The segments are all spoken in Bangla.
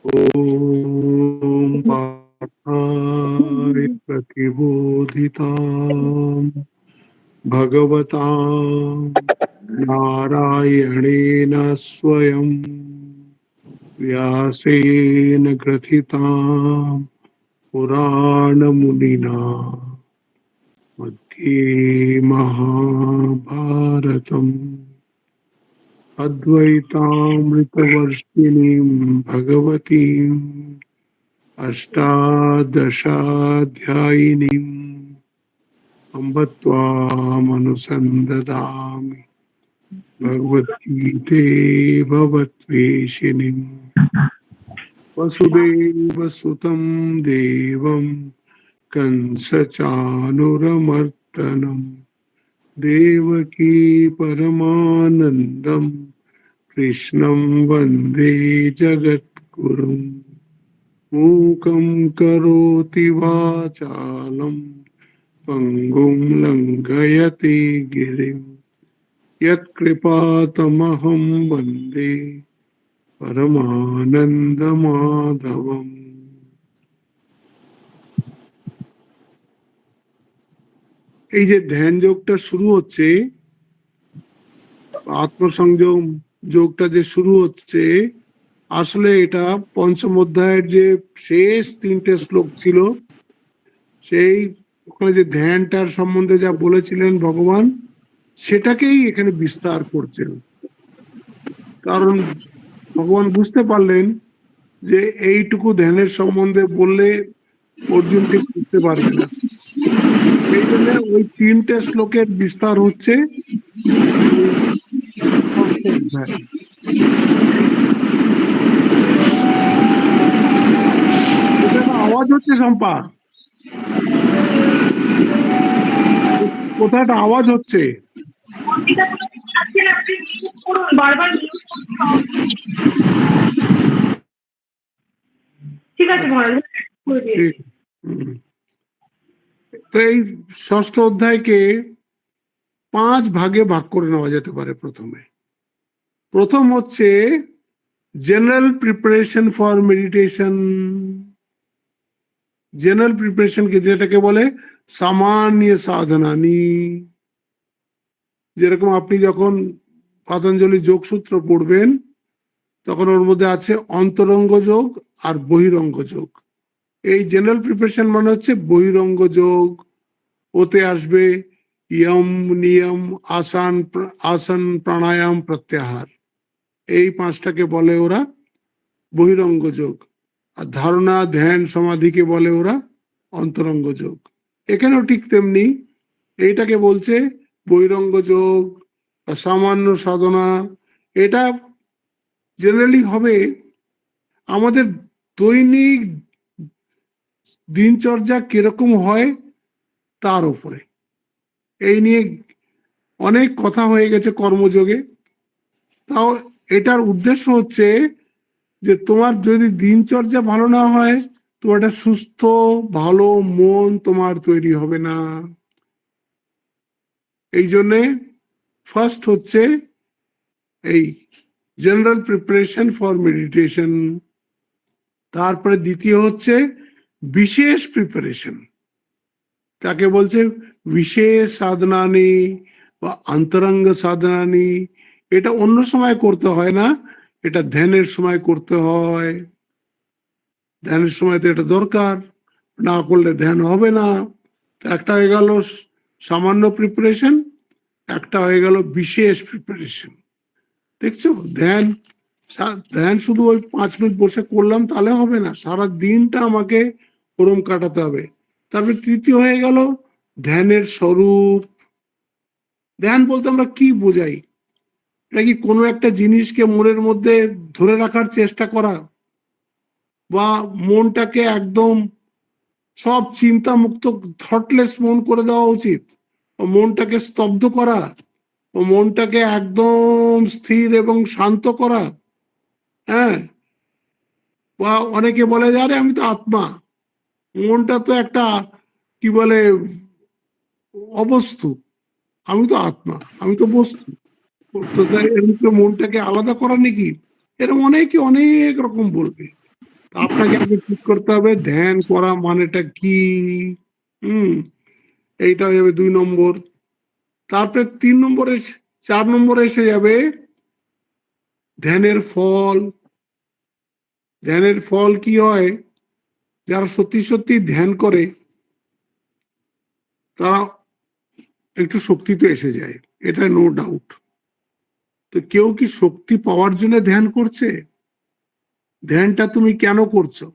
ॐ पार्थाय प्रतिबोधितां भगवता नारायणेन स्वयं व्यासेन ग्रथितां पुराणमुनिना मध्ये महाभारतम् अद्वैतामृतवर्षिणीं भगवतीम् अष्टादशाध्यायिनीम् अम्ब त्वामनुसन्दधामि भगवद्गीते भवद्वेषिणीम् वसुदेवसुतं देवं कंसचाणूरमर्दनं देवकी परमानन्दं कृष्णं वन्दे जगद्गुरुम् मूकं करोति वाचालं पङ्गुं लङ्घयते गिरिं यत्कृपातमहं वन्दे परमानन्दमाधवम्। এই যে ধ্যান যোগটা শুরু হচ্ছে, আত্মসংযম যোগটা যে শুরু হচ্ছে, আসলে এটা পঞ্চম অধ্যায়ের যে শেষ তিনটে শ্লোক ছিল, সেই ওখানে যে ধ্যানটার সম্বন্ধে যা বলেছিলেন ভগবান, সেটাকেই এখানে বিস্তার করছেন। কারণ ভগবান বুঝতে পারলেন যে এইটুকু ধ্যানের সম্বন্ধে বললে অর্জুনকে বুঝতে পারবে না। এই জন্য ওই তিনটে শ্লোকের বিস্তার হচ্ছে ষষ্ঠ অধ্যায়। আওয়াজ হচ্ছে শম্পা, কোথায় একটা আওয়াজ হচ্ছে। ঠিক আছে তো এই ষষ্ঠ অধ্যায়কে 5 ভাগে ভাগ করে নেওয়া যেতে পারে। প্রথম হচ্ছে general preparation for meditation. General প্রিপারেশনকে যেটাকে বলে সামান্য সাধনানি। যেরকম আপনি যখন পতঞ্জলি যোগসূত্র পড়বেন, তখন ওর মধ্যে আছে অন্তরঙ্গ যোগ আর বহিরঙ্গ যোগ। এই জেনারেল প্রিপারেশন মানে হচ্ছে বহিরঙ্গ যোগ। ওতে আসবে ইয়ম, নিয়ম, আসন, প্রাণায়াম, প্রত্যাহার। এই 5টাকে বলে ওরা বহিরঙ্গ যোগ। আর ধারণা, ধ্যান, সমাধিকে বলে ওরা অন্তরঙ্গ যোগ। এখানেও ঠিক তেমনি এইটাকে বলছে বহিরঙ্গ যোগ, সামান্য সাধনা। এটা জেনারেলি হবে আমাদের দৈনিক দিনচর্যা কিরকম হয় তার উপরে। এই নিয়ে অনেক কথা হয়ে গেছে কর্মযোগে। তাও এটার উদ্দেশ্য হচ্ছে যে তোমার যদি দিনচর্যা ভালো না হয়, তোমার একটা সুস্থ ভালো মন তোমার তৈরি হবে না। এই জন্যে ফার্স্ট হচ্ছে এই জেনারেল প্রিপারেশন ফর মেডিটেশন। তারপরে দ্বিতীয় হচ্ছে বিশেষ প্রিপারেশন, তাকে বলছে বিশেষ সাধনানি বা অন্তরঙ্গ সাধনানি। এটা অন্য সময় করতে হয় না, এটা ধ্যানের সময় করতে হয়। ধ্যানের সময় তো এটা দরকার, না করলে ধ্যান হবে না। একটা হয়ে গেল সামান্য প্রিপারেশন, একটা হয়ে গেল বিশেষ প্রিপারেশন। দেখছো, ধ্যান শুধু ওই 5 মিনিট বসে করলাম তাহলে হবে না, সারা দিনটা আমাকে ওরম কাটাতে হবে। তারপরে তৃতীয় হয়ে গেল ধ্যানের স্বরূপ। ধ্যান বলতে আমরা কি বোঝাই? এটা কি কোনো একটা জিনিসকে মনের মধ্যে ধরে রাখার চেষ্টা করা, বা মনটাকে একদম সব চিন্তা মুক্ত থটলেস মন করে দেওয়া উচিত, ও মনটাকে স্তব্ধ করা, ও মনটাকে একদম স্থির এবং শান্ত করা? হ্যাঁ, বা অনেকে বলে যে আরে আমি তো আত্মা। মনটা তো একটা কি বলে অবস্তু, আমি তো আত্মা, আমি তো বস্তু। তো তাই এরকম মনটাকে আলাদা করা নাকি? এরকম অনেকে অনেক রকম বলবে। আপনাকে আগে ঠিক করতে হবে ধ্যান করা মানেটা কি। হুম, এইটা হয়ে যাবে 2 নম্বর। তারপরে 3 নম্বরে, 4 নম্বরে এসে যাবে ধ্যানের ফল। ধ্যানের ফল কি হয়, যারা সত্যি সত্যি ধ্যান করে তারা একটু শক্তি তো এসে যায়, এটা নো ডাউট। তো কেউ কি শক্তি পাওয়ার জন্য ধ্যান করছে? ধ্যানটা তুমি কেন করছো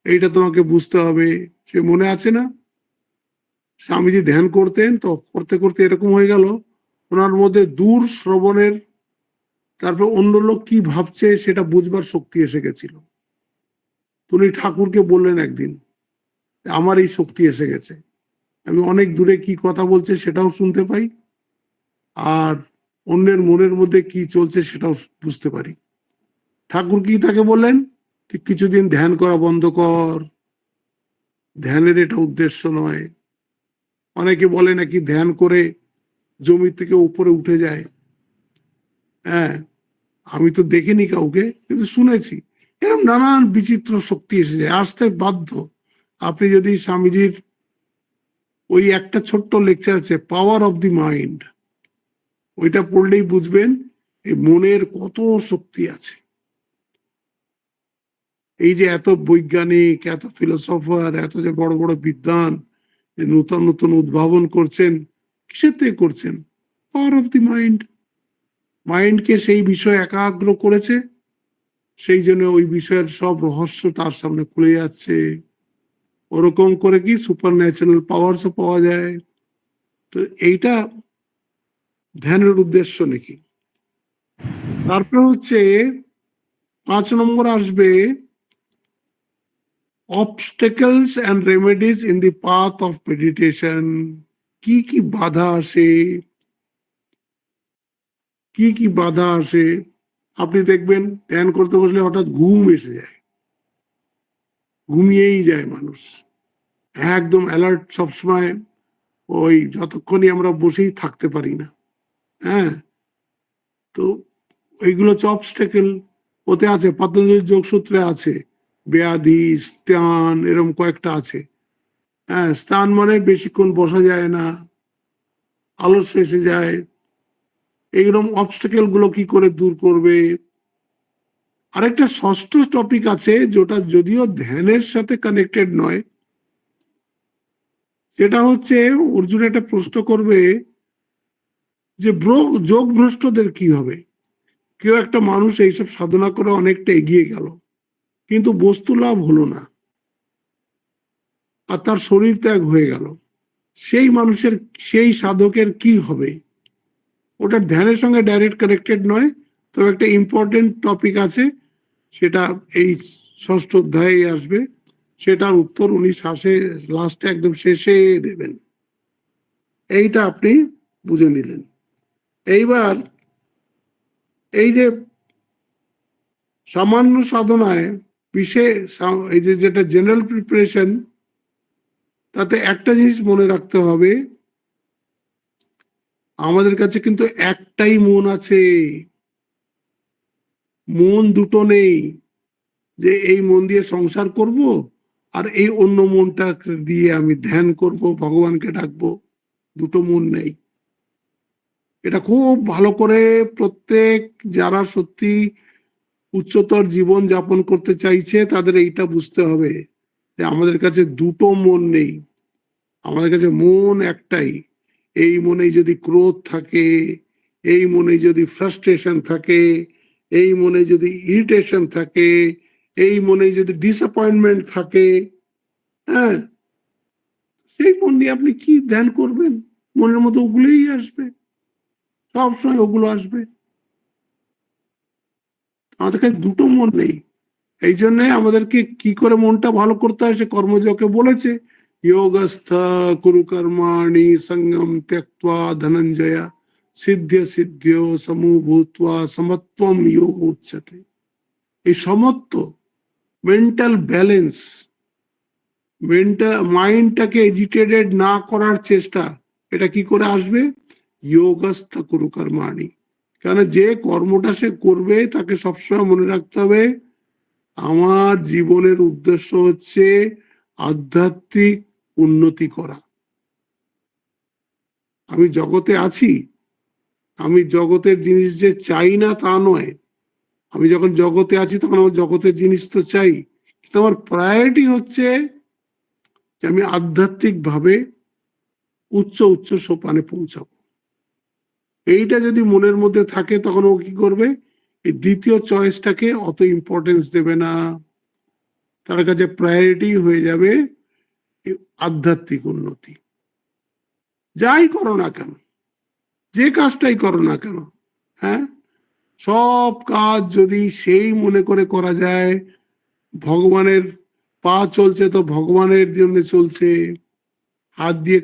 এইটা তোমাকে বুঝতে হবে। সে মনে আছে না, স্বামীজি ধ্যান করতেন, তো করতে করতে এরকম হয়ে গেল ওনার মধ্যে দূর শ্রবণের, তারপর অন্য লোক কি ভাবছে সেটা বুঝবার শক্তি এসে গেছিল। উনি ঠাকুরকে বললেন একদিন, আমার এই শক্তি এসে গেছে, আমি অনেক দূরে কি কথা বলছে সেটাও শুনতে পাই, আর অন্যের মনের মধ্যে কি চলছে সেটাও বুঝতে পারি। ঠাকুর কি তাকে বললেন, তুই কিছুদিন ধ্যান করা বন্ধ কর, ধ্যানের এটা উদ্দেশ্য নয়। অনেকে বলে নাকি ধ্যান করে জমি থেকে উপরে উঠে যায়। হ্যাঁ, আমি তো দেখিনি কাউকে, কিন্তু শুনেছি এরকম নানান বিচিত্র শক্তি এসে যায়, আসতে বাধ্য। আপনি যদি স্বামীজির ওই একটা ছোট্ট লেকচার আছে পাওয়ার অফ দি মাইন্ড, ওইটা পড়লেই বুঝবেন এই মনের কত শক্তি আছে। এই যে এত বৈজ্ঞানিক, এত ফিলোসফার, এত যে বড় বড় বিদ্বান নতুন নতুন উদ্ভাবন করছেন, কিসের থেকে করছেন? Power of the mind. মাইন্ডকে সেই বিষয়ে একাগ্র করেছে, সেই জন্য ওই বিষয়ের সব রহস্য তার সামনে খুলে যাচ্ছে। ওরকম করে কি সুপার ন্যাচারাল পাওয়ারসও পাওয়া যায়। তো এইটা ধ্যানের উদ্দেশ্য নাকি। তারপরে হচ্ছে 5 নম্বর আসবে obstacles and remedies in the path of meditation। কি কি বাধা আসে, কি কি বাধা আসে। আপনি দেখবেন ধ্যান করতে বসলে হঠাৎ ঘুম এসে যায়, ঘুমিয়েই যায় মানুষ, একদম অ্যালার্ট সবসময়, ওই যতক্ষণই আমরা বসেই থাকতে পারি না। হ্যাঁ, তো এইগুলো হচ্ছে অবস্টেকেল। ওতে আছে পতঞ্জলি যোগসূত্রে আছে ব্যাধি, স্থান, এরকম কয়েকটা আছে। হ্যাঁ, স্থান মানে বেশিক্ষণ বসা যায় না, আলস্য এসে যায়। এইরকম অবস্টেকেল গুলো কি করে দূর করবে। আরেকটা ষষ্ঠ টপিক আছে যেটা যদিও ধ্যানের সাথে কানেক্টেড নয়, সেটা হচ্ছে অর্জুন একটা প্রশ্ন করবে যে যোগ ভ্রষ্টদের কি হবে। কেউ একটা মানুষ এইসব সাধনা করে অনেকটা এগিয়ে গেল, কিন্তু বস্তু লাভ হলো না, আর তার শরীর ত্যাগ হয়ে গেল, সেই মানুষের, সেই সাধকের কি হবে। ওটা ধ্যানের সঙ্গে ডাইরেক্ট কানেক্টেড নয়, তবে একটা ইম্পর্টেন্ট টপিক আছে, সেটা এই ষষ্ঠ অধ্যায়ে আসবে। সেটার উত্তর উনি লাস্টে একদম শেষে দেবেন। এইটা আপনি বুঝে নিলেন। এইবার এই যে সামান্য সাধনায় বিশেষ, এই যে যেটা জেনারেল প্রিপারেশন, তাতে একটা জিনিস মনে রাখতে হবে, আমাদের কাছে কিন্তু একটাই মন আছে, মন দুটো নেই যে এই মন দিয়ে সংসার করব আর এই অন্য মনটা দিয়ে আমি ধ্যান করব, ভগবানকে ডাকবো। দুটো মন নেই। এটা খুব ভালো করে প্রত্যেক যারা সত্যি উচ্চতর জীবন যাপন করতে চাইছে তাদের এইটা বুঝতে হবে যে আমাদের কাছে দুটো মন নেই, আমাদের কাছে মন একটাই। এই মনে যদি ক্রোধ থাকে, এই মনে যদি ফ্রাস্ট্রেশন থাকে, এই মনে যদি ইরিটেশন থাকে, এই মনে যদি ডিসঅ্যাপয়েন্টমেন্ট থাকে, হ্যাঁ, সেই মন নিয়ে আপনি কি ধ্যান করবেন? মনের মতো ওগুলোই আসবে, সবসময় ওগুলো আসবে। আমাদের কাছে দুটো মন নেই। এই জন্য আমাদেরকে কি করে মনটা ভালো করতে হয় সে কর্মযোগে বলেছে, যোগস্থ কুরু কর্মাণি সঙ্গম ত্যক্ত্বা ধনঞ্জয়া সিদ্ধ সিদ্ধ সমুভূত্বা সমত্বম যোগ উচ্যতে। এই সমত্ব, মেন্টাল ব্যালেন্স, মাইন্ডটাকে এজিটেটেড না করার চেষ্টা, এটা কি করে আসবে? যোগস্থ কুরু কর্মাণি। কারণ যে কর্মটা সে করবে তাকে সবসময় মনে রাখতে হবে আমার জীবনের উদ্দেশ্য হচ্ছে আধ্যাত্মিক উন্নতি করা। আমি জগতে আছি, আমি জগতের জিনিস যে চাই না তা নয়। আমি যখন জগতে আছি তখন আমার জগতের জিনিস তো চাই, কিন্তু আমার প্রায়োরিটি হচ্ছে যে আমি আধ্যাত্মিক ভাবে উচ্চ উচ্চ সোপানে পৌঁছাবো। এইটা যদি মনের মধ্যে থাকে তখন ও কি করবে, এই দ্বিতীয় চয়েসটাকে অত ইম্পর্টেন্স দেবে না। তার কাছে প্রায়োরিটি হয়ে যাবে আধ্যাত্মিক উন্নতি। যাই করো না কেন, যে কাজটাই করো না কেন, হ্যাঁ, সব কাজ যদি সেই মনে করে করা যায় ভগবানের পা চলছে তো ভগবানের জন্য চলছে, হাত দিয়ে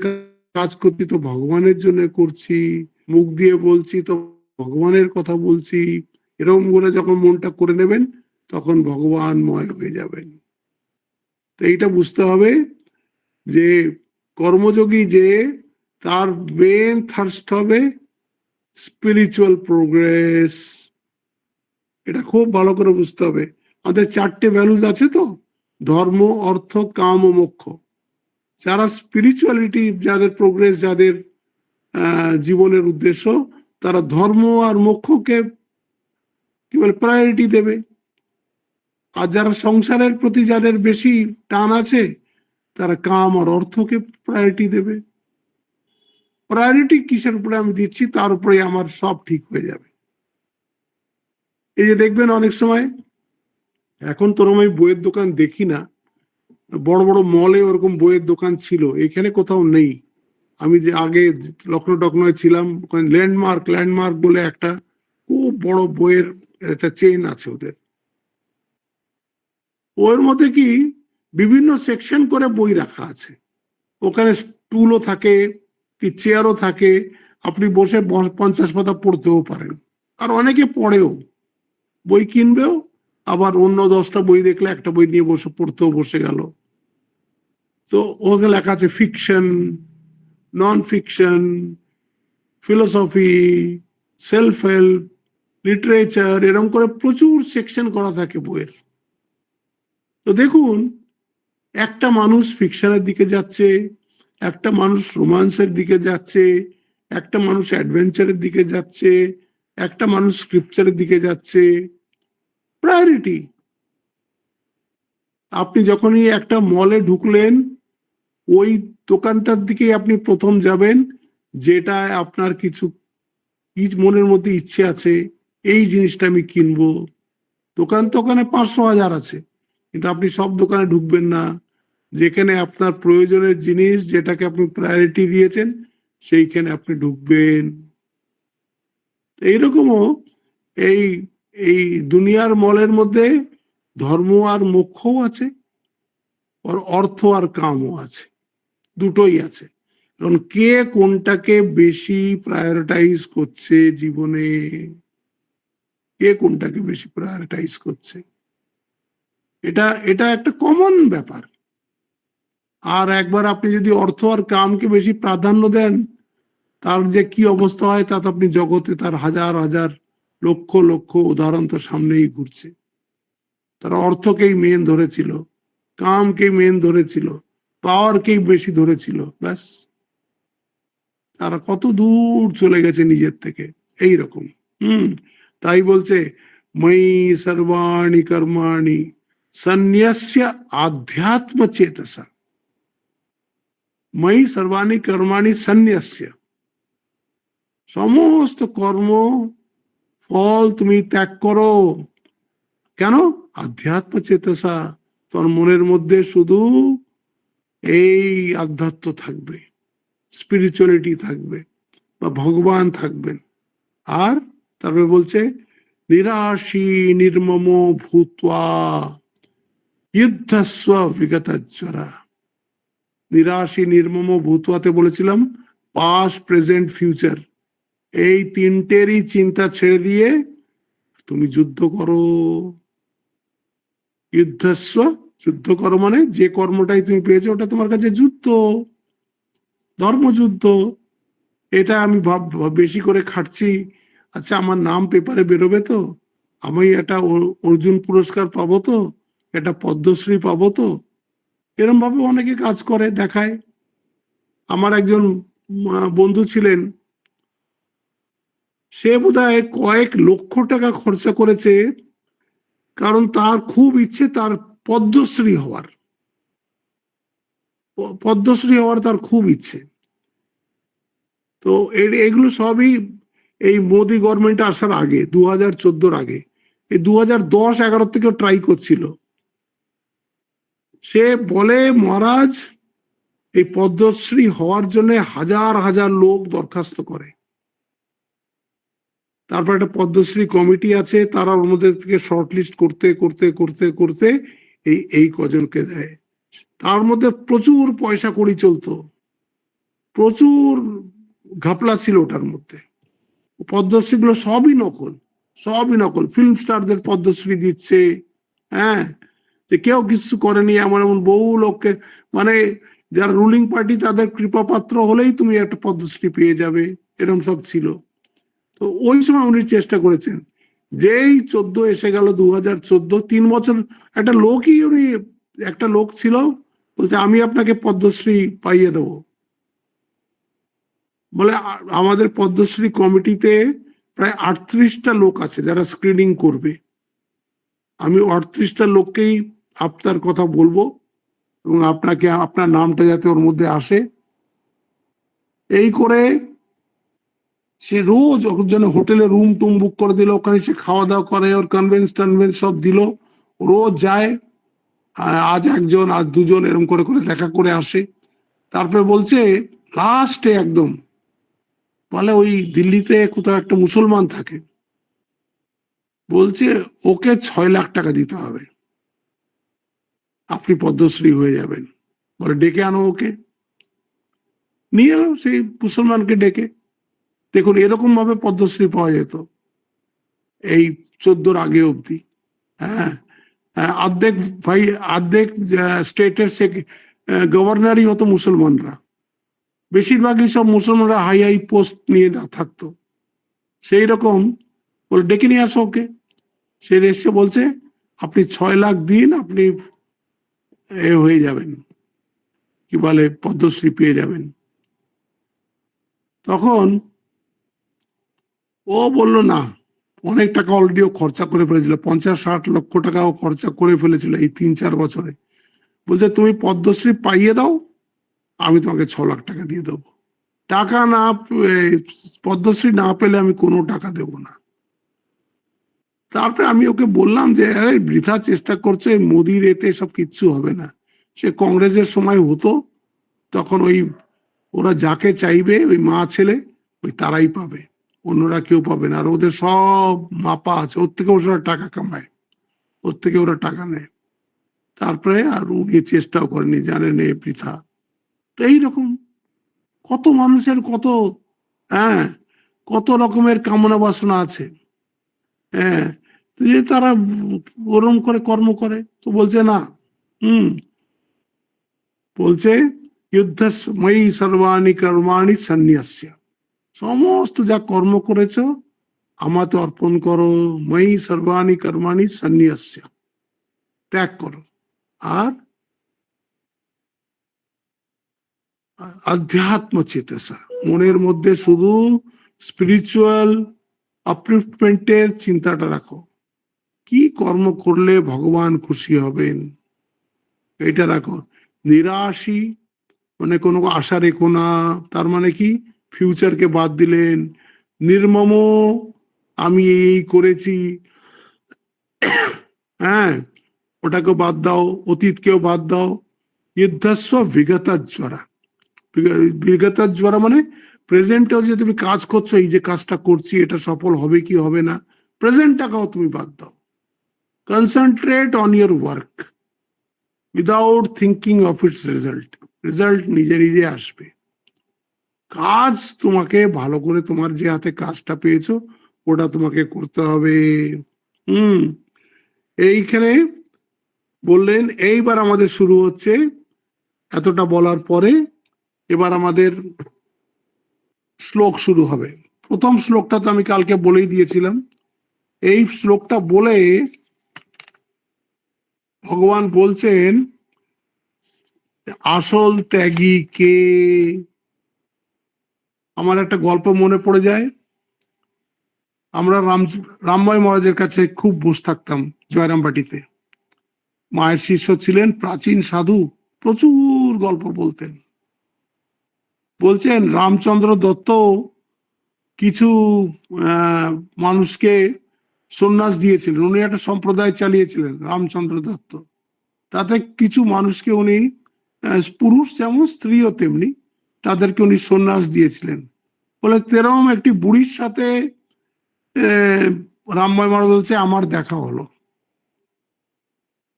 কাজ করছি তো ভগবানের জন্য করছি, মুখ দিয়ে বলছি তো ভগবানের কথা বলছি, এরকম করে যখন মনটা করে নেবেন তখন ভগবানময় হয়ে যাবেন। তো এইটা বুঝতে হবে যে কর্মযোগী যে তার মেন থার্স্ট হবে স্পিরিচুয়াল প্রোগ্রেস। এটা খুব ভালো করে বুঝতে হবে। আমাদের 4টে ভ্যালুজ আছে তো, ধর্ম, অর্থ, কাম ও মোক্ষ। যারা স্পিরিচুয়ালিটি, যাদের প্রোগ্রেস, যাদের জীবনের উদ্দেশ্য, তারা ধর্ম আর মোক্ষকে কি বলে প্রায়োরিটি দেবে। আর যারা সংসারের প্রতি যাদের বেশি টান আছে তারা কাম আর অর্থকে প্রায়োরিটি দেবে। প্রায়োরিটি কিসের উপরে আমি দিচ্ছি তার উপরে আমার সব ঠিক হয়ে যাবে। এই যে দেখবেন অনেক সময়, এখন তো আমি বইয়ের দোকান দেখি না, বড় বড় মলে ওরকম বইয়ের দোকান ছিল, এখানে কোথাও নেই। আমি যে আগে লখনৌ ছিলাম, ওখানে ল্যান্ডমার্ক বলে একটা খুব বড় বইয়ের একটা চেইন আছে ওদের। ওর মধ্যে কি বিভিন্ন সেকশন করে বই রাখা আছে, ওখানে স্টুলও থাকে, কি চেয়ারও থাকে, আপনি বসে 50 পাতা পড়তেও পারেন। আর অনেকে পড়েও, বই কিনবেও, আবার অন্য 10টা বই দেখলে একটা বই নিয়ে বসে পড়তেও বসে গেল। তো ওখানে লেখা আছে fiction, non fiction, philosophy, self help, literature, এরকম করে প্রচুর সেকশন করা থাকে বইয়ের। তো দেখুন, একটা মানুষ ফিকশনের দিকে যাচ্ছে, একটা মানুষ রোমান্সের দিকে যাচ্ছে, একটা মানুষ অ্যাডভেঞ্চারের দিকে যাচ্ছে, একটা মানুষ স্ক্রিপচারের দিকে যাচ্ছে। প্রায়োরিটি। আপনি যখনই একটা মলে ঢুকলেন, ওই দোকানটার দিকে আপনি প্রথম যাবেন, যেটা আপনার কিছু মনের মধ্যে ইচ্ছে আছে, এই জিনিসটা আমি কিনবো। দোকান তো ওখানে 500,000 আছে, কিন্তু আপনি সব দোকানে ঢুকবেন না। যেখানে আপনার প্রয়োজনের জিনিস, যেটাকে আপনি প্রায়োরিটি দিয়েছেন, সেইখানে আপনি ঢুকবেন। এইরকমও এই এই দুনিয়ার মলের মধ্যে ধর্ম আর মোক্ষও আছে, আর অর্থ আর কামও আছে, দুটোই আছে। কারণ কে কোনটাকে বেশি প্রায়োরিটাইজ করছে জীবনে, কে কোনটাকে বেশি প্রায়োরিটাইজ করছে, এটা এটা একটা কমন ব্যাপার। আর একবার আপনি যদি অর্থ আর কামকে বেশি প্রাধান্য দেন, তার যে কি অবস্থা হয় তা তো আপনি জগতে তার হাজার হাজার লক্ষ লক্ষ উদাহরণ তো সামনেই ঘুরছে। তারা অর্থকেই মেন ধরেছিল, কামকেই মেন ধরেছিল, পাওয়ারকেই বেশি ধরেছিল, ব্যাস তারা কত দূর চলে গেছে নিজের থেকে। এই রকম। তাই বলছে মই সর্বাণি কর্মাণি সন্ন্যস্য আধ্যাত্ম চেতসা। মই সর্বাণি কর্মাণি সন্ন্যস্য, সমস্ত কর্ম ফল তুমি ত্যাগ করো। কেন? আধ্যাত্ম চেতসা, তোর মনের মধ্যে শুধু এই আধ্যাত্ম থাকবে, স্পিরিচুয়ালিটি থাকবে, বা ভগবান থাকবেন। আর তারপরে বলছে নিরাশী নির্মম ভূত্বা যুদ্ধস্ব বিগতজ্বরা। নিরাশী নির্মম ভূত্বাতে বলেছিলাম পাস্ট, প্রেজেন্ট, ফিউচার, এই তিনটেরই চিন্তা ছেড়ে দিয়ে তুমি যুদ্ধ করো। যুদ্ধস্ব, যুদ্ধ করো মানে যে কর্মটাই তুমি পেয়েছো ওটা তোমার কাছে যুদ্ধ, ধর্মযুদ্ধ। এটা আমি বেশি করে খাটছি, আচ্ছা আমার নাম পেপারে বেরোবে তো, আমি একটা অর্জুন পুরস্কার পাবো তো, এটা পদ্মশ্রী পাবো তো, এরম ভাবে অনেকে কাজ করে দেখায়। আমার একজন বন্ধু ছিলেন, সে বোধহয় কয়েক লক্ষ টাকা খরচা করেছে, কারণ তার খুব ইচ্ছে তার পদ্মশ্রী হওয়ার, পদ্মশ্রী হওয়ার তার খুব ইচ্ছে। তো এগুলো সবই এই মোদি গভর্নমেন্ট আসার আগে, 2014 আগে। এই 2010-11 থেকে ট্রাই করছিল। সে বলে, মহারাজ এই পদ্মশ্রী হওয়ার জন্য হাজার হাজার লোক দরখাস্ত করে, তারপর একটা পদ্মশ্রী কমিটি আছে, তারা ওর মধ্যে থেকে শর্টলিস্ট করতে করতে করতে করতে এই কজনকে দেয়। তার মধ্যে প্রচুর পয়সা কড়ি চলতো, প্রচুর ঘাপলা ছিল ওটার মধ্যে। পদ্মশ্রীগুলো সবই নকল, সবই নকল। ফিল্ম স্টারদের পদ্মশ্রী দিচ্ছে, হ্যাঁ, যে কেউ কিছু করেনি, এমন এমন বহু লোককে, মানে যারা রুলিং পার্টি তাদের কৃপাপাত্র হলেই তুমি একটা পদ্মশ্রী পেয়ে যাবে, এরকম সব ছিল। তো ওই সময় উনি চেষ্টা করেছেন, যেই 14 এসে গেল, 2014, 3 বছর একটা লোকই উনি, একটা লোক ছিল, বলছে আমি আপনাকে পদ্মশ্রী পাইয়ে দেবো। বলে আমাদের পদ্মশ্রী কমিটিতে প্রায় 38টা লোক আছে যারা স্ক্রিনিং করবে, আমি 38টা লোককেই আপনার কথা বলবো এবং আপনাকে, আপনার নামটা যাতে ওর মধ্যে আসে। এই করে সে রোজ ওর জন্য হোটেলে রুম টুম বুক করে দিল, ওখানে সে খাওয়া দাওয়া করে, ওর কনভেন্স টনভেন্স সব দিল, রোজ যায়, আজ একজন আজ দুজন এরকম করে করে দেখা করে আসে। তারপরে বলছে লাস্টে একদম, বলে ওই দিল্লিতে কোথাও একটা মুসলমান থাকে, বলছে ওকে 6 লাখ টাকা দিতে হবে, আপনি পদ্মশ্রী হয়ে যাবেন। বলে ডেকে আনো ওকে। নিয়ে এলো সেই মুসলমানকে ডেকে। দেখুন এরকম ভাবে পদ্মশ্রী পাওয়া যেত এই 14 আগে অবধি। হ্যাঁ, অর্ধেক ভাই, অর্ধেক স্টেটের গভর্নরই হতো মুসলমানরা, বেশিরভাগই সব মুসলমানরা হাই হাই পোস্ট নিয়ে থাকতো। সেই রকম বলে ডেকে নিয়ে আসো ওকে। সে এসে বলছে আপনি 6 লাখ দিন, আপনি হয়ে যাবেন, কি বলে, পদ্মশ্রী পেয়ে যাবেন। তখন ও বলল না, অনেক টাকা অলরেডি ও খরচা করে ফেলেছিল, 50-60 লক্ষ টাকাও খরচা করে ফেলেছিল এই 3-4 বছরে। বলছে তুমি পদ্মশ্রী পাইয়ে দাও, আমি তোমাকে 6 লাখ টাকা দিয়ে দেবো। টাকা না, পদ্মশ্রী না পেলে আমি কোনো টাকা দেব না। তারপরে আমি ওকে বললাম যে বৃথা চেষ্টা করছে, মোদির এতে সব কিচ্ছু হবে না। সে কংগ্রেসের সময় হতো, তখন ওই ওরা যাকে চাইবে ওই মা ছেলে ওই তারাই পাবে, অন্যরা কেউ পাবে না। আর ওদের সব মাপা আছে, ওর থেকে ওরা টাকা কামায়, ওর থেকে ওরা টাকা নেয়। তারপরে আর উনি চেষ্টাও করেনি, জানেন এ বৃথা। তো এইরকম কত মানুষের কত, হ্যাঁ, কত রকমের কামনা বাসনা আছে। হ্যাঁ, যে তারা ওরম করে কর্ম করে। তো বলছে না, হুম, বলছে যুদ্ধময়ী সর্বাণি কর্মাণি সন্ন্যাস্য, সমস্ত যা কর্ম করেছো আমাতে অর্পণ করো, ময়ী সর্বাণি কর্মাণি সন্ন্যাস্য, ত্যাগ করো। আর আধ্যাত্ম চেতসা, মনের মধ্যে শুধু স্পিরিচুয়াল আপলিফমেন্টের চিন্তাটা রাখো, কি কর্ম করলে ভগবান খুশি হবেন এটা রাখো। নিরাশী মানে কোনো আশা রেখো না, তার মানে কি, ফিউচারকে বাদ দিলেন। নির্মম, আমি এই করেছি, হ্যাঁ, ওটাকেও বাদ দাও, অতীতকেও বাদ দাও। যুদ্ধস্ব বিগতজ্বরা, বিগতজ্বরা মানে প্রেজেন্টেও যে তুমি কাজ করছো, এই যে কাজটা করছি এটা সফল হবে কি হবে না, প্রেজেন্টটাকেও তুমি বাদ দাও। Concentrate on your work without thinking of its result, result নিজে নিজে আসবে। কাজ তোমাকে ভালো করে, তোমার যে হাতে কাজটা পেয়েছো ওটা তোমাকে করতে হবে। হুম, এইখানে বললেন এইবার আমাদের শুরু হচ্ছে। এতটা বলার পরে এবার আমাদের শ্লোক শুরু হবে। প্রথম শ্লোকটা তো আমি কালকে বলেই দিয়েছিলাম। এই শ্লোকটা বলে ভগবান বলছেন আসল ত্যাগী কে। আমার একটা গল্প মনে পড়ে যায়। আমরা রামময় মহারাজের কাছে খুব বসে থাকতাম জয়রামবাটিতে। মায়ের শিষ্য ছিলেন, প্রাচীন সাধু, প্রচুর গল্প বলতেন। বলছেন রামচন্দ্র দত্ত কিছু মানুষকে সন্ন্যাস দিয়েছিলেন। উনি একটা সম্প্রদায় চালিয়েছিলেন রামচন্দ্র দত্ত। তাতে কিছু মানুষকে উনি, পুরুষ যেমন স্ত্রীও তেমনি, তাদেরকে উনি সন্ন্যাস দিয়েছিলেন। বলে তেরম একটি বুড়ির সাথে রামময় মহারাজ বলছে আমার দেখা হলো।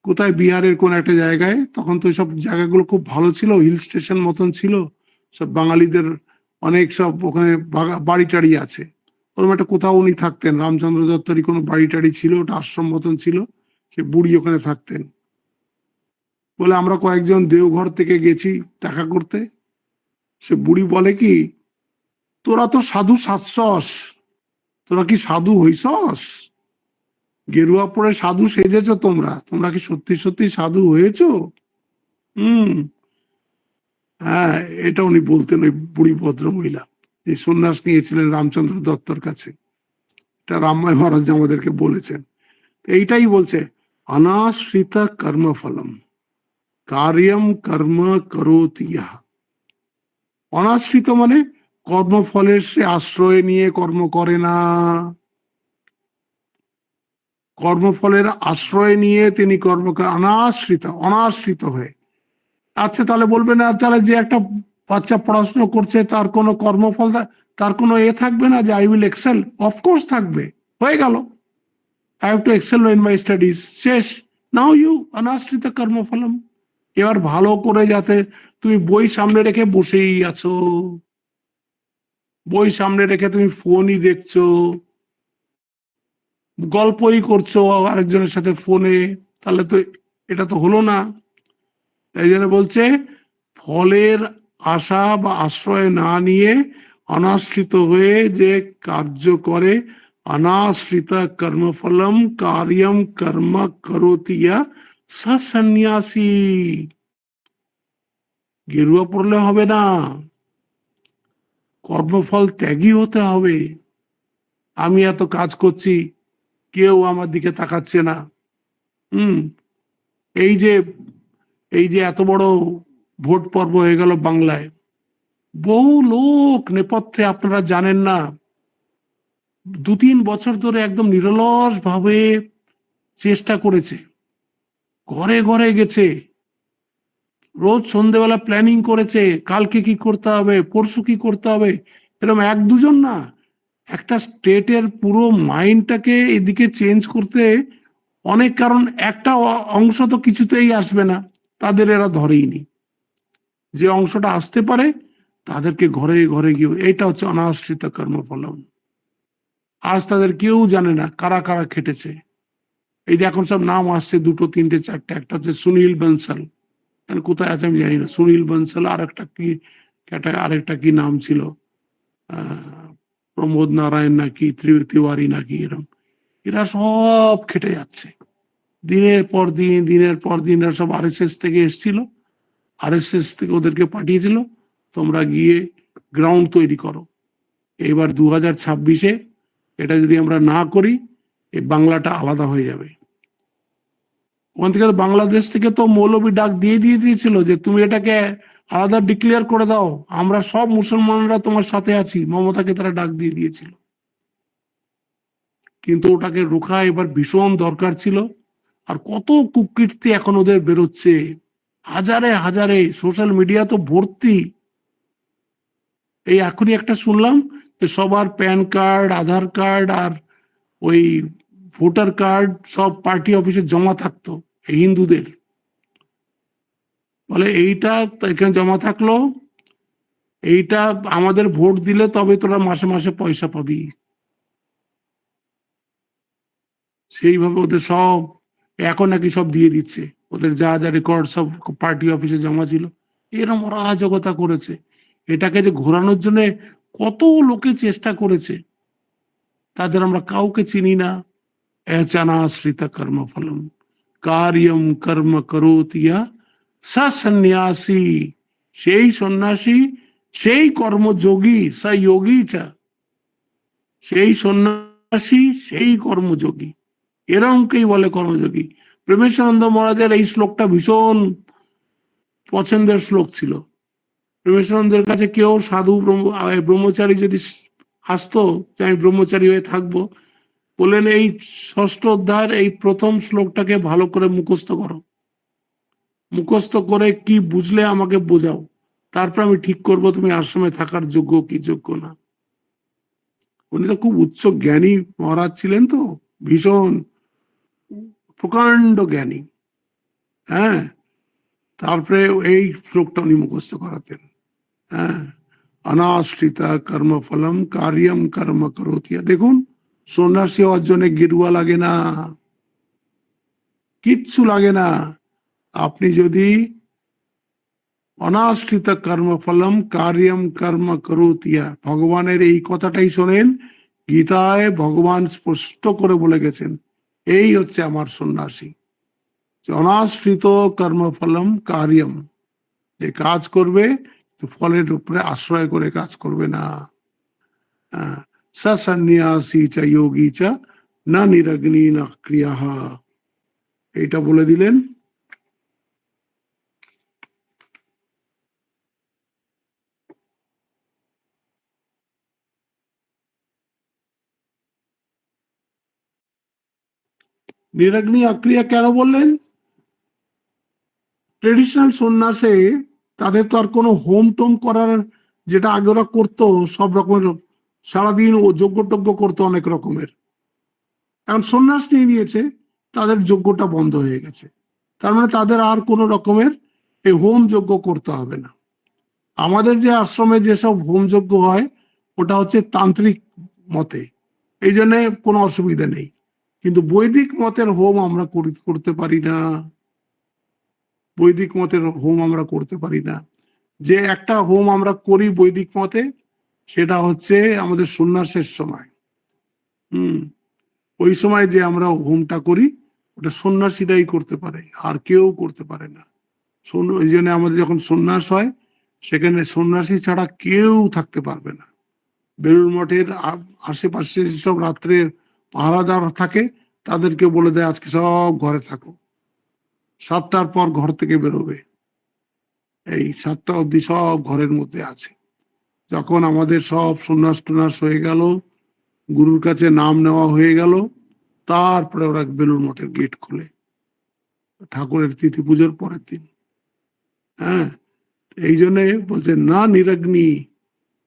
কোথায়, বিহারের কোন একটা জায়গায়। তখন তো সব জায়গাগুলো খুব ভালো ছিল, হিল স্টেশন মতন ছিল, সব বাঙালিদের অনেক সব ওখানে বাড়ি টাড়ি আছে। ওরকম একটা কোথাও উনি থাকতেন। রামচন্দ্র দত্তরই কোনো বাড়ি টাড়ি ছিল, ওটা আশ্রম মতন ছিল, সে বুড়ি ওখানে থাকতেন। বলে আমরা কয়েকজন দেওঘর থেকে গেছি দেখা করতে। সে বুড়ি বলে কি, তোরা তো সাধু সাজছস, তোরা কি সাধু হইছস? গেরুয়া পরে সাধু সেজেছ তোমরা, তোমরা কি সত্যি সত্যি সাধু হয়েছ? হুম, হ্যাঁ, এটা উনি বলতেন, ওই বুড়ি ভদ্র মহিলা যে সন্ন্যাস নিয়েছিলেন রামচন্দ্র দত্তর কাছে। এটা রামময় মহারাজ আমাদেরকে বলেছেন। এইটাই বলছে অনাশ্রিতা কর্মফলম কার্যম কর্ম করোতি ইহ। অনাশ্রিত মানে কর্মফলের সে আশ্রয় নিয়ে কর্ম করে না, কর্মফলের আশ্রয় নিয়ে তিনি কর্ম করেন। অনাশ্রিত, অনাশ্রিত হয়ে। আচ্ছা, তাহলে বলবে না, তাহলে যে একটা বাচ্চা পড়াশোনা করছে তার কোনো কর্মফল, তার কোনো থাকবে না যে আই উইল এক্সেল? অফকোর্স থাকবে। হয়ে গেল, I have to excel in my studies, শেষ। নাও ইউ অনাশ্রিত কর্মফলম। এবার ভালো করে, যাতে তুমি বই সামনে রেখে বসেই আছো, বই সামনে রেখে তুমি ফোনই দেখছো, গল্পই করছো আরেকজনের সাথে ফোনে, তাহলে তো এটা তো হলো না। এই জন্য বলছে ফলের আশা বা আশ্রয় না নিয়ে অনাশ্রিত হয়ে যে কার্য করে, অনাশ্রিত কর্মফলম কার্যম কর্ম করোতিয়া সন্ন্যাসী। গেরুয়া পড়লে হবে না, কর্মফল ত্যাগী হতে হবে। আমি এত কাজ করছি, কেউ আমার দিকে তাকাচ্ছে না। হুম, এই যে এই যে এত বড় ভোট পর্ব হয়ে গেল বাংলায়, বহু লোক নেপথ্যে, আপনারা জানেন না, 2-3 বছর ধরে একদম নিরলস ভাবে চেষ্টা করেছে, ঘরে ঘরে গেছে, রোজ সন্ধ্যেবেলা প্ল্যানিং করেছে, কালকে কি করতে হবে, পরশু কি করতে হবে। এরকম 1-2 জন না, একটা স্টেটের পুরো মাইন্ডটাকে এদিকে চেঞ্জ করতে অনেক। কারণ একটা অংশ তো কিছুতেই আসবে না, তাদের এরা ধরেইনি। যে অংশটা আসতে পারে তাদেরকে ঘরে ঘরে গিয়ে, এটা হচ্ছে অনাশ্রিত কর্মফলম। আজ তাদের কেউ জানে না কারা কারা খেটেছে। এই যে এখন সব নাম আসছে, 2-3-4, একটা হচ্ছে সুনীল বনসাল, কোথায় আছে আমি জানি না। সুনীল বনসাল, আর একটা কি, আরেকটা কি নাম ছিল, প্রমোদ নারায়ণ নাকি তিওয়ারি নাকি, এরকম। এরা সব খেটে যাচ্ছে দিনের পর দিন, দিনের পর দিন। এরা সব আরএসএস থেকে এসেছিল, আরএসএস থেকে ওদেরকে পাঠিয়েছিল, তোমরা গিয়ে গ্রাউন্ড তৈরি করো। এবার 2026-এ এটা যদি আমরা না করি, এই বাংলাটা আলাদা হয়ে যাবে। ওখান থেকে বাংলাদেশ থেকে তো মৌলবী ডাক দিয়েছিল যে তুমি এটাকে আলাদা ডিক্লেয়ার করে দাও, আমরা সব মুসলমানরা তোমার সাথে আছি। মমতাকে তারা ডাক দিয়ে দিয়েছিল, কিন্তু ওটাকে রোখা এবার ভীষণ দরকার ছিল। আর কত কুকীর্তি এখন ওদের বেরোচ্ছে, হাজারে হাজারে, সোশ্যাল মিডিয়া তো ভর্তি। এই এখনই একটা শুনলাম যে সবার প্যান কার্ড, আধার কার্ড আর ওই ভোটার কার্ড সব পার্টি অফিসে জমা থাকতো, হিন্দুদের। বলে এইটা এখানে জমা থাকলো, এইটা আমাদের ভোট দিলে তবে তোরা মাসে মাসে পয়সা পাবি। সেইভাবে ওদের সব এখন নাকি সব দিয়ে দিচ্ছে, ওদের যা যা রেকর্ড সব পার্টি অফিসে জমা ছিল। এরম অরাজকতা করেছে। এটাকে যে ঘোরানোর জন্য কত লোকে চেষ্টা করেছে, তাদের আমরা কাউকে চিনি না। অনাশ্রিত কর্মফলম কার্যম কর্ম করোতিয়া স সন্ন্যাসী, সেই সন্ন্যাসী, সেই কর্মযোগী, স যোগী চ, সেই সন্ন্যাসী সেই কর্মযোগী, এরকমকেই বলে কর্মযোগী। প্রেমেশানন্দ মহারাজের এই শ্লোকটা ভীষণ পছন্দের শ্লোক ছিল। প্রেমেশানন্দের কাছে কেউ সাধু ব্রহ্মচারী যদি আসতো যে আমি ব্রহ্মচারী হয়ে থাকবো, বললেন এই ষষ্ঠ অধ্যায়ের এই প্রথম শ্লোকটাকে ভালো করে মুখস্থ করো, মুখস্থ করে কি বুঝলে আমাকে বোঝাও, তারপর আমি ঠিক করব তুমি আশ্রমে থাকার যোগ্য কি যোগ্য না। উনি তো খুব উচ্চ জ্ঞানী মহারাজ ছিলেন, তো ভীষণ প্রকাণ্ড জ্ঞানী। হ্যাঁ, তারপরে এই শ্লোকটা উনি মুখস্থ করাতেন। হ্যাঁ, অনাশ্রিতা কর্মফলম কার্যম কর্ম করোতিয়া। দেখুন, সন্ন্যাসী হওয়ার জন্য গেরুয়া লাগে না, কিচ্ছু লাগে না। আপনি যদি অনাশ্রিত কর্মফলম কার্যম কর্ম করোতিয়া, ভগবানের এই কথাটাই শোনেন, গীতায় ভগবান স্পষ্ট করে বলে গেছেন এই হচ্ছে আমার সন্ন্যাসী। অনাশ্রিত কর্মফলম কার্যম, যে কাজ করবে ফলের উপরে আশ্রয় করে কাজ করবে না। স সন্ন্যাসী চ যোগী চ না নিরগ্নি না ক্রিয়া, এটা বলে দিলেন। নিরগ্নি অক্রিয়া কেন বললেন? ট্রেডিশনাল সন্ন্যাসে তাদের তো আর কোনো হোম টোম করার, যেটা আগে ওরা করতো সব রকমের, সারাদিন ও যজ্ঞ টজ্ঞ করতো অনেক রকমের, এখন সন্ন্যাস নিয়ে নিয়েছে, তাদের যজ্ঞটা বন্ধ হয়ে গেছে। তার মানে তাদের আর কোনো রকমের এই হোম যজ্ঞ করতে হবে না। আমাদের যে আশ্রমে যেসব হোম যজ্ঞ হয় ওটা হচ্ছে তান্ত্রিক মতে, এই জন্য কোনো অসুবিধা নেই। কিন্তু বৈদিক মতের হোম আমরা করতে পারি না, বৈদিক মতের হোম আমরা করতে পারি না। যে একটা হোম আমরা করি বৈদিক মতে, সেটা হচ্ছে আমাদের সন্ন্যাসের সময়। ওই সময় যে আমরা হোমটা করি ওটা সন্ন্যাসীরাই করতে পারে, আর কেউ করতে পারে না। ওই জন্য আমাদের যখন সন্ন্যাস হয় সেখানে সন্ন্যাসী ছাড়া কেউ থাকতে পারবে না। বেলুড় মঠের আশেপাশে যেসব রাত্রে পাহারাদার থাকে তাদেরকে বলে দেয় আজকে সব ঘরে থাকো, 7টার পর ঘর থেকে বেরোবে, এই 7টা অবধি সব ঘরের মধ্যে আছে। যখন আমাদের সব সন্ন্যাস টন্যাস হয়ে গেল, গুরুর কাছে নাম নেওয়া হয়ে গেল, তারপরে ওরা বেলুড় মঠের গেট খুলে ঠাকুরের তিথি পুজোর পরের দিন। হ্যাঁ, এই জন্যে বলছে না নিরগ্নি।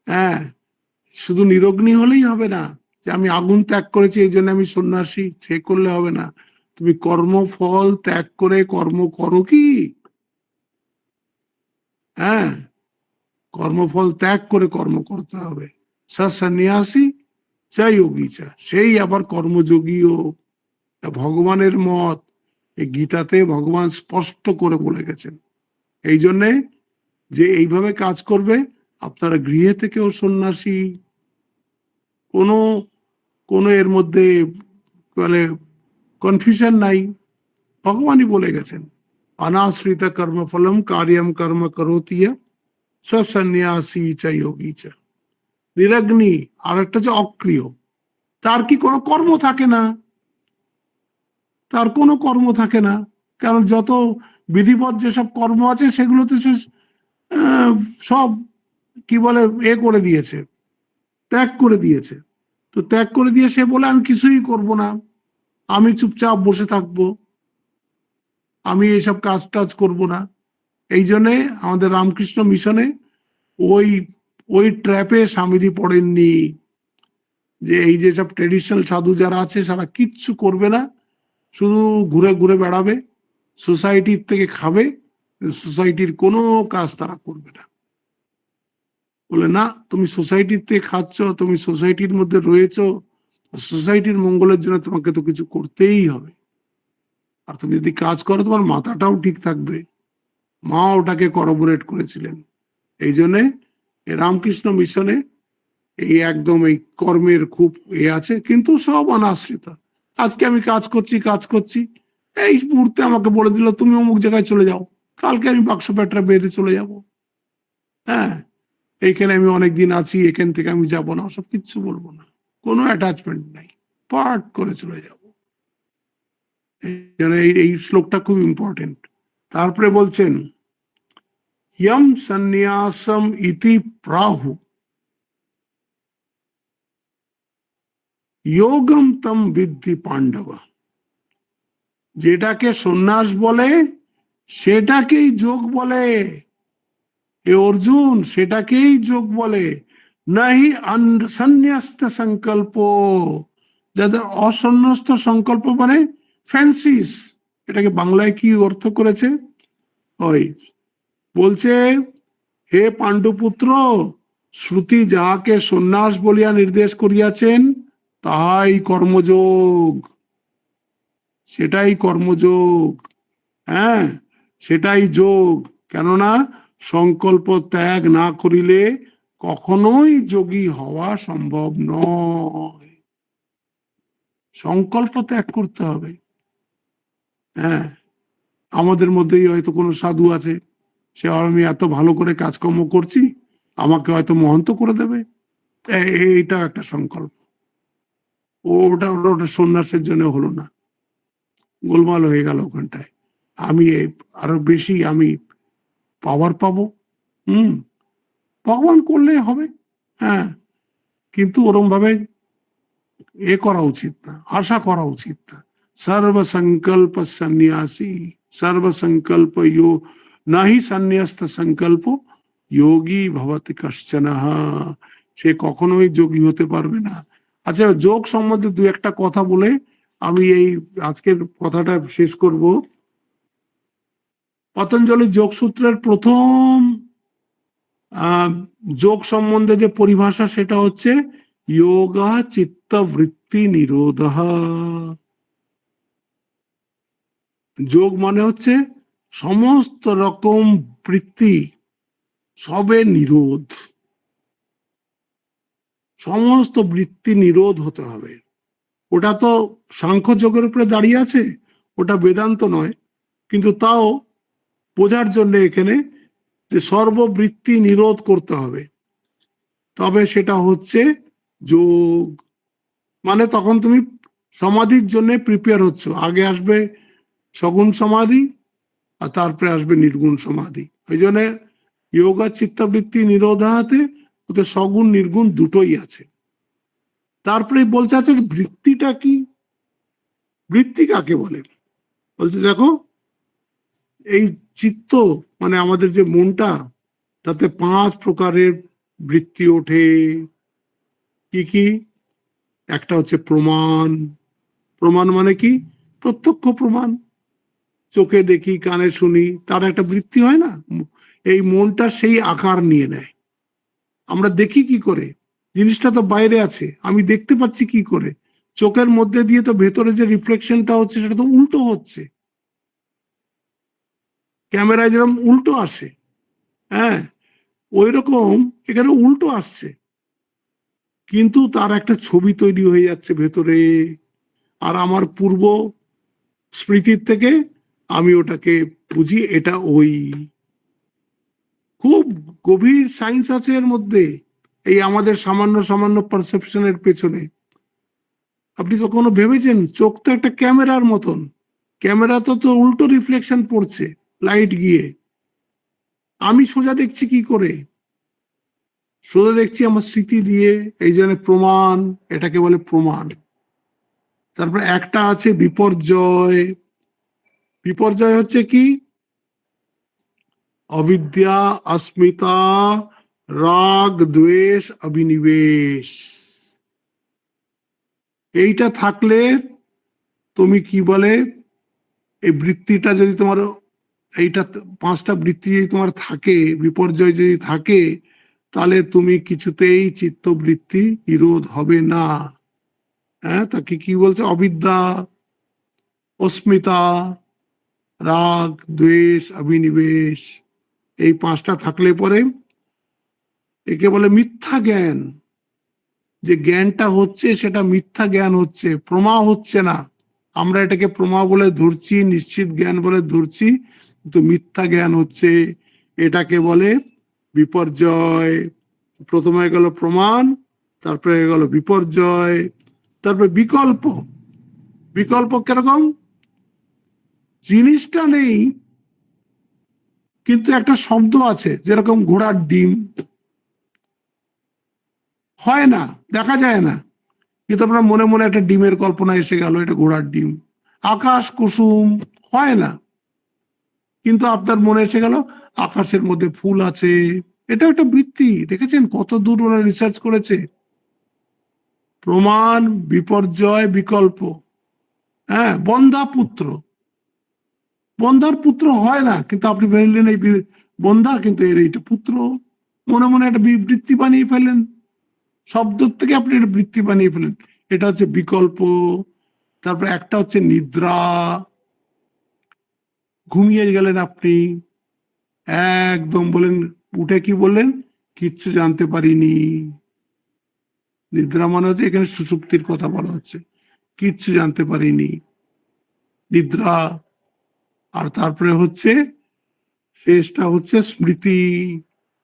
হ্যাঁ, শুধু নিরগ্নি হলেই হবে না যে আমি আগুন ত্যাগ করেছি এই জন্য আমি সন্ন্যাসী, সে করলে হবে না। তুমি কর্মফল ত্যাগ করে কর্ম করো কি? হ্যাঁ, কর্মফল ত্যাগ করে কর্ম করতে হবে। সন্ন্যাসী চাই যোগী চা, সেই আবার কর্মযোগীও। ভগবানের মত, এই গীতাতে ভগবান স্পষ্ট করে বলে গেছেন। এই জন্যে যে এইভাবে কাজ করবে, আপনারা গৃহে থেকেও সন্ন্যাসী, কোনো কোনো এর মধ্যে বলে কনফিউশন নাই। ভগবানই বলে গেছেন অনাশ্রিত কর্মফলম কার্যম কর্ম করোতিয়া স সন্ন্যাসী চ যোগী চ। নিরগ্নি আর একটা যে অক্রিয়, তার কি কোনো কর্ম থাকে না, তার কোনো কর্ম থাকে না। কারণ যত বিধিবদ্ধ যেসব কর্ম আছে সেগুলোতে সে সব কি বলে করে দিয়েছে, ত্যাগ করে দিয়েছে। তো ত্যাগ করে দিয়ে সে বলে আমি কিছুই করব না, আমি চুপচাপ বসে থাকবো, আমি এইসব কাজ টাজ করব না। এই জন্যে আমাদের রামকৃষ্ণ মিশনে ওই ওই ট্র্যাপে স্বামীজি পড়েননি, যে এই যে সব ট্রেডিশনাল সাধু যারা আছে তারা কিচ্ছু করবে না, শুধু ঘুরে ঘুরে বেড়াবে, সোসাইটির থেকে খাবে, সোসাইটির কোনো কাজ তারা করবে না। বলে না, তুমি সোসাইটির থেকে খাচ্ছ, তুমি সোসাইটির মধ্যে রয়েছ, সোসাইটির মঙ্গলের জন্য তোমাকে তো কিছু করতেই হবে। আর তুমি যদি কাজ করো তোমার মাথাটাও ঠিক থাকবে। মা ওটাকে করবোরেট করেছিলেন। এই জন্যে রামকৃষ্ণ মিশনে এই একদম এই কর্মের খুব আছে, কিন্তু সব অনাশ্রিত। আজকে আমি কাজ করছি, এই মুহূর্তে আমাকে বলে দিল তুমি অমুক জায়গায় চলে যাও, কালকে আমি বাক্স প্যাটরা বেঁধে চলে যাব। হ্যাঁ, এইখানে আমি অনেকদিন আছি, এখান থেকে আমি যাব না, সব কিচ্ছু বলবো না, কোনো অ্যাটাচমেন্ট নাই, পাঠ করে চলে যাব। এই শ্লোকটা খুব ইম্পর্টেন্ট। তারপরে বলছেন ইয়ম সন্ন্যাসম ইতি প্রাহু যোগম তম বিদ্ধি পাণ্ডব। যেটাকে সন্ন্যাস বলে সেটাকেই যোগ বলে, এ অর্জুন, সেটাকেই যোগ বলে। নাহি সন্ন্যস্ত সংকল্প, যাদের অসন্ন্যস্ত সংকল্প মানে ফ্যান্সিস, এটাকে বাংলায় কি অর্থ করেছে ওই বলছে, হে পাণ্ডুপুত্র, শ্রুতি যাহাকে সন্ন্যাস বলিয়া নির্দেশ করিয়াছেন তাহাই কর্মযোগ, সেটাই কর্মযোগ। হ্যাঁ, সেটাই যোগ। কেননা সংকল্প ত্যাগ না করিলে কখনোই যোগী হওয়া সম্ভব নয়। সংকল্প ত্যাগ করতে হবে। হ্যাঁ, আমাদের মধ্যেই হয়তো কোনো সাধু আছে, সে আমি এত ভালো করে কাজকর্ম করছি, আমাকে হয়তো মহন্ত করে দেবে, এইটা একটা সংকল্প। ওটা ওটা ওটা সন্ন্যাসের জন্য হলো না, গোলমাল হয়ে গেল ওখানটায়। আমি আরো বেশি আমি পাওয়ার পাবো, ভগবান করলে হবে। হ্যাঁ, কিন্তু ওরম ভাবে করা উচিত না, আশা করা উচিত না। সর্বসংকল্প সন্ন্যাসী, সর্বসংকল্প নাহি সন্ন্যস্ত সংকল্প যোগী ভবতি কশ্চন, সে কখনোই যোগী হতে পারবে না। আচ্ছা, যোগ সম্বন্ধে দু একটা কথা বলে আমি এই আজকের কথাটা শেষ করব। পতঞ্জলি যোগসূত্রের প্রথম যোগ সম্বন্ধে যে পরিভাষা সেটা হচ্ছে যোগা চিত্ত বৃত্তি নিরোধ। যোগ মানে হচ্ছে সমস্ত রকম বৃত্তি সবের নিরোধ, সমস্ত বৃত্তি নিরোধ হতে হবে। ওটা তো সাংখ্য যোগের উপরে দাঁড়িয়ে আছে, ওটা বেদান্ত নয়, কিন্তু তাও বোঝার জন্য এখানে যে সর্ববৃত্তি নিরোধ করতে হবে, তবে সেটা হচ্ছে যোগ। মানে তখন তুমি সমাধির জন্য প্রিপেয়ার হচ্ছ, আগে আসবে সগুণ সমাধি আর তারপরে আসবে নির্গুণ সমাধি। ওই জন্য যোগা চিত্তবৃত্তি নিরোধাতে ওতে সগুণ নির্গুণ দুটোই আছে। তারপরে বলছে আছে বৃত্তিটা কি, বৃত্তি কাকে বলে? বলছে দেখো, এই চিত্ত মানে আমাদের যে মনটা, তাতে 5 প্রকারের বৃত্তি ওঠে। কি কি? একটা হচ্ছে প্রমাণ। প্রমাণ মানে কি? প্রত্যক্ষ প্রমাণ, চোখে দেখি কানে শুনি, তার একটা বৃত্তি হয় না? এই মনটা সেই আকার নিয়ে নেয়। আমরা দেখি কি করে? জিনিসটা তো বাইরে আছে, আমি দেখতে পাচ্ছি কি করে? চোখের মধ্যে দিয়ে তো ভেতরে যে রিফ্লেকশনটা হচ্ছে সেটা তো উল্টো হচ্ছে, ক্যামেরায় যেরকম উল্টো আসে, হ্যাঁ ওই রকম এখানে উল্টো আসছে, কিন্তু তার একটা ছবি তৈরি হয়ে যাচ্ছে ভেতরে। আর আমার পূর্ব স্মৃতির থেকে আমি ওটাকে বুঝি এটা ওই। খুব গভীর সায়েন্স আছে এর মধ্যে, এই আমাদের সামান্য সামান্য পারসেপশনের পেছনে। আপনি কখনো ভেবেছেন চোখ তো একটা ক্যামেরার মতন, ক্যামেরা তো উল্টো রিফ্লেকশন পড়ছে লাইট গিয়ে, আমি সোজা দেখছি কি করে? সোজা দেখছি আমার স্মৃতি দিয়ে, এই জন্য প্রমাণ, এটাকে বলে প্রমাণ। তারপরে একটা আছে বিপর্যয়। বিপর্যয় হচ্ছে কি? অবিদ্যা, অস্মিতা, রাগ, দ্বেষ, অভিনিবেশ। এইটা থাকলে তুমি কি বলে, এই বৃত্তিটা যদি তোমার, এইটা 5টা বৃত্তি যদি তোমার থাকে, বিপর্যয় যদি থাকে, তাহলে তুমি কিছুতেই চিত্তবৃত্তি নিরোধ হবে না। হ্যাঁ, তাকে কি বলছে? অবিদ্যা, অস্মিতা, রাগ, দ্বেষ, অভিনিবেশ, এই 5টা থাকলে পরে একে বলে মিথ্যা জ্ঞান। যে জ্ঞানটা হচ্ছে সেটা মিথ্যা জ্ঞান হচ্ছে, প্রমা হচ্ছে না। আমরা এটাকে প্রমা বলে ধরছি, নিশ্চিত জ্ঞান বলে ধরছি, কিন্তু মিথ্যা জ্ঞান হচ্ছে। এটাকে বলে বিপর্যয়। প্রথমে গেল প্রমাণ, তারপরে গেল বিপর্যয়, তারপরে বিকল্প। বিকল্প কিরকম? জিনিসটা নেই কিন্তু একটা শব্দ আছে, যেরকম ঘোড়ার ডিম হয় না, দেখা যায় না, কিন্তু আপনার মনে মনে একটা ডিমের কল্পনা এসে গেল, এটা ঘোড়ার ডিম। আকাশ কুসুম হয় না, কিন্তু আপনার মনে এসে গেল আকাশের মধ্যে ফুল আছে। এটা একটা বৃত্তি। দেখেছেন কত দূর ওরা রিসার্চ করেছে। প্রমাণ, বিপর্যয়, বিকল্প। হ্যাঁ, বন্ধা পুত্র, বন্ধার পুত্র হয় না, কিন্তু আপনি ফেললেন এই বন্ধা, কিন্তু এর এইটা পুত্র। মনে মনে একটা বৃত্তি বানিয়ে ফেলেন, শব্দ থেকে আপনি একটা বৃত্তি বানিয়ে ফেলেন। এটা হচ্ছে বিকল্প। তারপরে একটা হচ্ছে নিদ্রা। ঘুমিয়ে গেলেন আপনি, একদম বলেন, উঠে কি বললেন, কিচ্ছু জানতে পারিনি। নিদ্রা মানে হচ্ছে এখানে সুষুপ্তির কথা বলা হচ্ছে, কিচ্ছু জানতে পারিনি, নিদ্রা। আর তারপরে হচ্ছে শেষটা হচ্ছে স্মৃতি।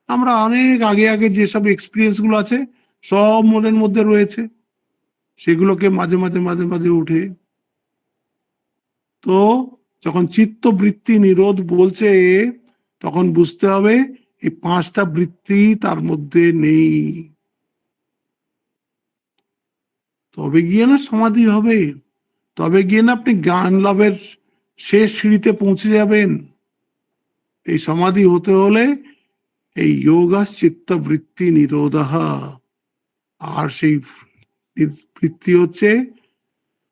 আমরা অনেক আগে আগে যেসব এক্সপিরিয়েন্স গুলো আছে সব মনের মধ্যে রয়েছে, সেগুলোকে মাঝে মাঝে মাঝে মাঝে উঠে। তো যখন চিত্তবৃত্তি নিরোধ বলছে, তখন বুঝতে হবে এই পাঁচটা বৃত্তি তার মধ্যে নেই, তবে গিয়ে না সমাধি হবে, তবে গিয়ে না আপনি জ্ঞান লাভের শেষ সিঁড়িতে পৌঁছে যাবেন। এই সমাধি হতে হলে এই যোগা চিত্তবৃত্তি নিরোধা। আর সেই বৃত্তি হচ্ছে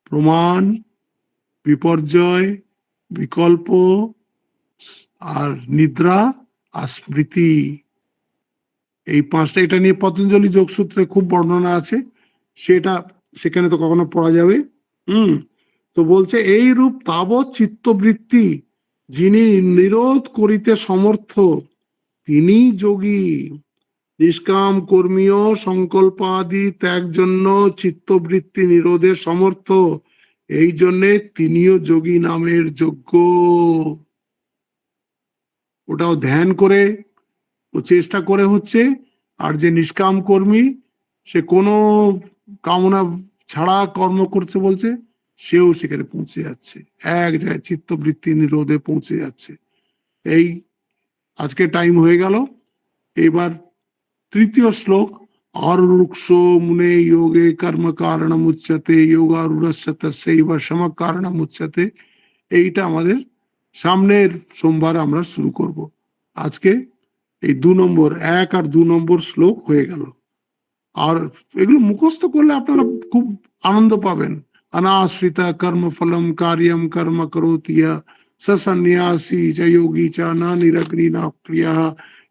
প্রমাণ, বিপর্যয়, বিকল্প, আর নিদ্রা, আর স্মৃতি। এই পাঁচটা, এটা নিয়ে পতঞ্জলি যোগসূত্রে খুব বর্ণনা আছে, সেটা সেখানে তো কখনো পড়া যাবে। তো বলছে এই রূপ তাবৎ চিত্তবৃত্তি যিনি নিরোধ করিতে সমর্থ, তিনি যোগী। নিষ্কাম কর্মীয় সংকল্পাদি ত্যাগ জন্য চিত্তবৃত্তি নিরোধের সমর্থ, এই জন্যে তিনিও যোগী নামের যোগ্য। ওটাও ধ্যান করে ও চেষ্টা করে হচ্ছে। আর যে নিষ্কাম কর্মী, সে কোনো কামনা ছাড়া কর্ম করছে বলছে, সেও সেখানে পৌঁছে যাচ্ছে, এক জায়গায় চিত্তবৃত্তি নিরোধে পৌঁছে যাচ্ছে। এই আজকে টাইম হয়ে গেল। এবার তৃতীয় শ্লোক, আরুরুক্ষ মুনে যোগে কর্ম কারণম উচ্যতে যোগারূঢ়স্য তস্যৈব সম কারণম উচ্যতে। এইটা আমাদের সামনের সোমবার আমরা শুরু করব। আজকে এই 2 নম্বর, 1 আর 2 নম্বর শ্লোক হয়ে গেল। আর এগুলো মুখস্থ করলে আপনারা খুব আনন্দ পাবেন। অনাশ্রিতা কর্মফলম কার্যম কর্ম করোতিয়া সন্ন্যাসী চ যোগী চ না নিরগ্নি না ক্রিয়া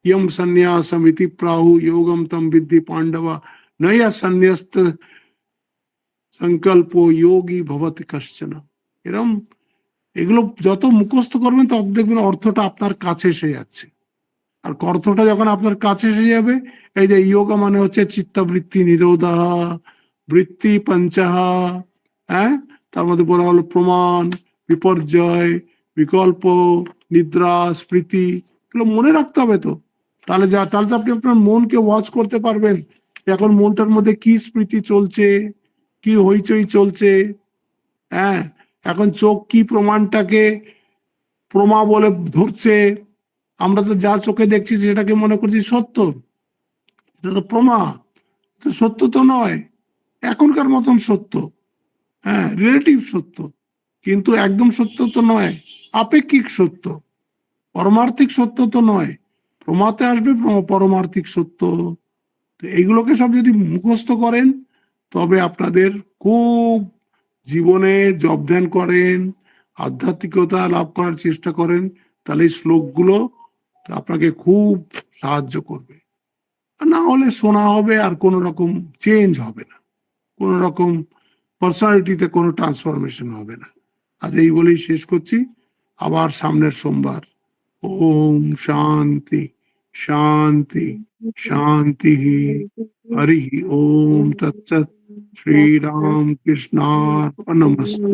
ইয়ম সন্ন্যাসমিতি প্রাহু যোগম তম বিদ্ধি পাণ্ডবা নয় সন্ন্যস্ত সংকল্প যোগী ভবতি কশ্চন। এরম এগুলো যত মুখস্থ করবেন তত দেখবেন অর্থটা আপনার কাছে এসে যাচ্ছে। আর অর্থটা যখন আপনার কাছে এসে যাবে, এই যে যোগা মানে হচ্ছে চিত্তবৃত্তি নিরোধা, বৃত্তি পঞ্চাহা, হ্যাঁ, তার মধ্যে বলা হলো প্রমাণ, বিপর্যয়, বিকল্প, নিদ্রা, স্মৃতি। এগুলো মনে রাখতে হবে তো, তাহলে তাহলে তো আপনি আপনার মনকে ওয়াচ করতে পারবেন, এখন মনটার মধ্যে কি স্মৃতি চলছে, কি হইচই চলছে। হ্যাঁ, এখন চোখ কি প্রমাণটাকে প্রমা বলে ধরছে। আমরা তো যা চোখে দেখছি সেটাকে মনে করছি সত্য, এটা তো প্রমা, সত্য তো নয়, এখনকার মতন সত্য। হ্যাঁ, রিলেটিভ সত্য, কিন্তু একদম সত্য তো নয়, আপেক্ষিক সত্য, পরমার্থিক সত্য তো নয়। প্রমাতে আসবে পরমার্থিক সত্য। তো এইগুলোকে সব যদি মুখস্থ করেন, তবে আপনাদের খুব জীবনে জব ধ্যান করেন, আধ্যাত্মিকতা লাভ করার চেষ্টা করেন, তাহলে এই শ্লোকগুলো আপনাকে খুব সাহায্য করবে। না হলে শোনা হবে আর কোনো রকম চেঞ্জ হবে না, কোনো রকম পার্সোনালিটিতে কোনো ট্রান্সফরমেশন হবে না। আজ এই বলেই শেষ করছি, আবার সামনের সোমবার। ওম শান্তি शांति शांति। हरि ओम तत्सत। श्री राम कृष्णार्पणमस्तु।